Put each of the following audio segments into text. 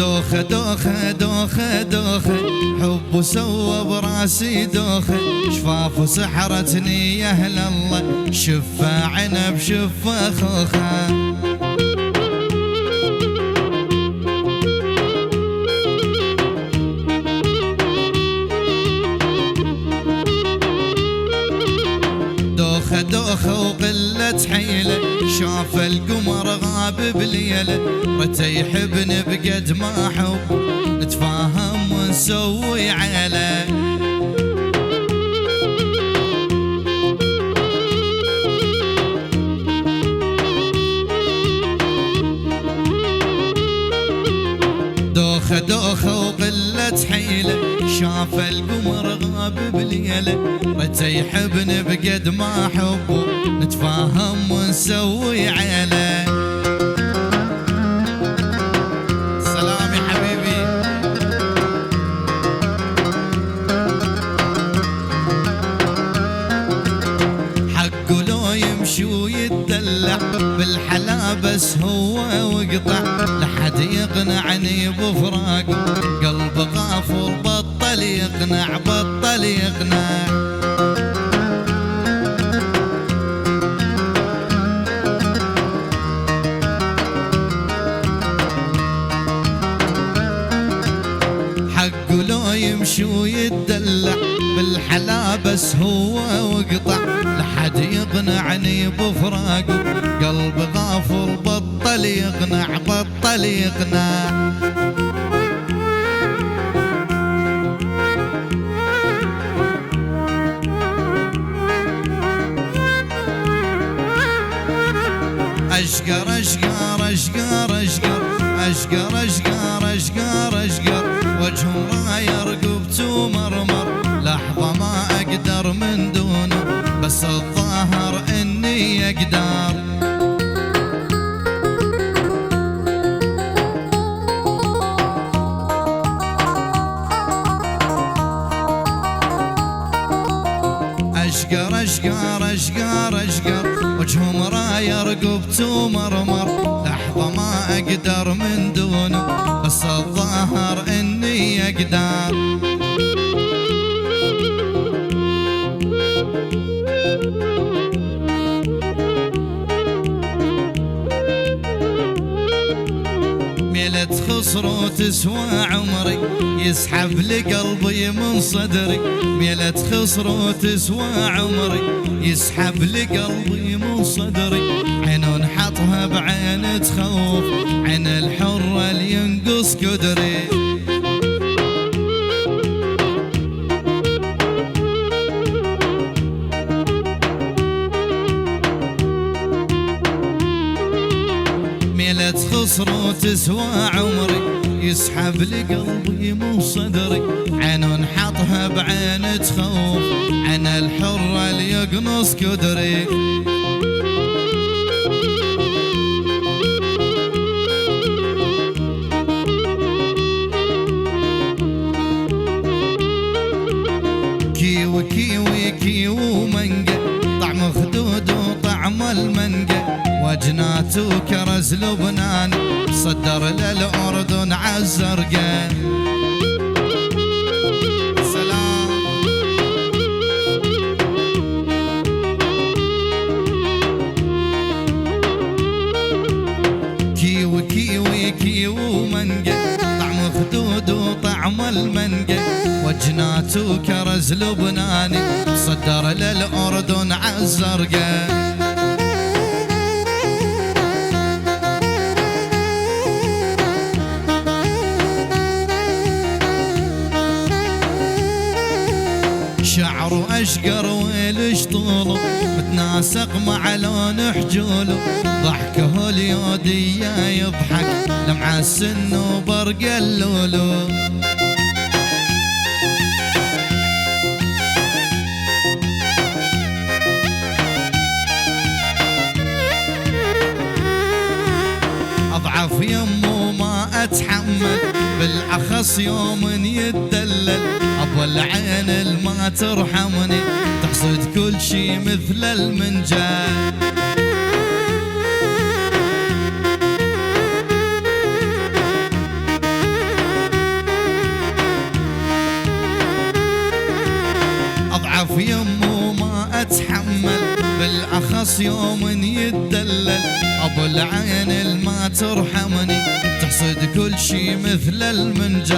دوخة دوخة دوخة دوخة حب سوى براسي دوخة شفاف سحرتني يا اهل الله شفة عنب شفة خوخة دوخة دوخة وقلة حيلة شاف القمر غاب بليلة رتى يحبني بقد ما حب نتفاهم ونسوي عيلة دوخة دوخة وقلة حيلة شاف القمر غاب بليلة رتى يحبني بقد ما حبه نتفاهم ونسوي عيلة سلام يا حبيبي حقه لو يمشي ويتدلع بالحلا بس هو وقطع لحد يقنعني بفراقه قلب غافر بطل يقنع بطل يقنع حقه لو يمشي ويتدلع بالحلا بس هو وقطع لحد يقنعني بفراقه قلب غافر بطل يقنع بطل يقنع أشقر أشقر أشقر أشقر أشقر أشقر أشقر أشقر وجهه راية رقبته مرمر لحظة ما أقدر من دونه بس الظاهر إني أقدر أشقر أشقر أشقر أشقر وجهه مراية رقبته مرمر لحظة ما أقدر من دونه بس الظاهر إني أقدر ميلة خصر وتسوى عمري يسحب لقلبي من صدري ميلة خصر وتسوى عمري يسحب لقلبي من صدري عين حطها بعين تخوف عين الحرة اللي ينقص قدري ميلة خصر وتسوى عمري يسحب لقلبي من صدري عين حطها بعين تخوف عن الحرة اللي يقنص قدري كيوي كيوي كيو منقى طعم خدود وطعم المنقى وجناته كرز لبنان صدر للأردن عالزرقاء سلام كيوي كيوي كيو منقى طعم خدود وطعم المنقى وجناته كرز لبناني صدر للأردن عالزرقاء شعره أشقر ويلش طوله متناسق مع لون حجوله ضحكه اليودية يضحك لمع السن وبرق اللولو أضعف يمه ما أتحمل بالأخص يوم يتدلل أبو العين الما ترحمني تحصد كل شي مثل المنجال الناس يوم يتدلل، ابو العين الما ترحمني تحصد كل شي مثل المنجل.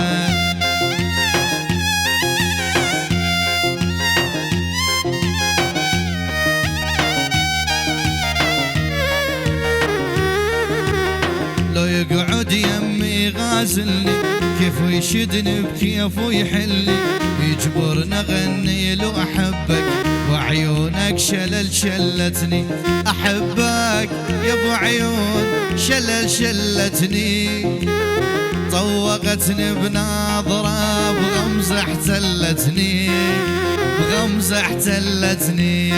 لو يقعد يمي غازلني كيف يشدني بكيف ويحلني، يجبرني اغني له احبك وعيونك شلل شلتني، احبك يا ابو عيون شلل شلتني، طوقتني بناظره بغمزه احتلتني، بغمزه احتلتني.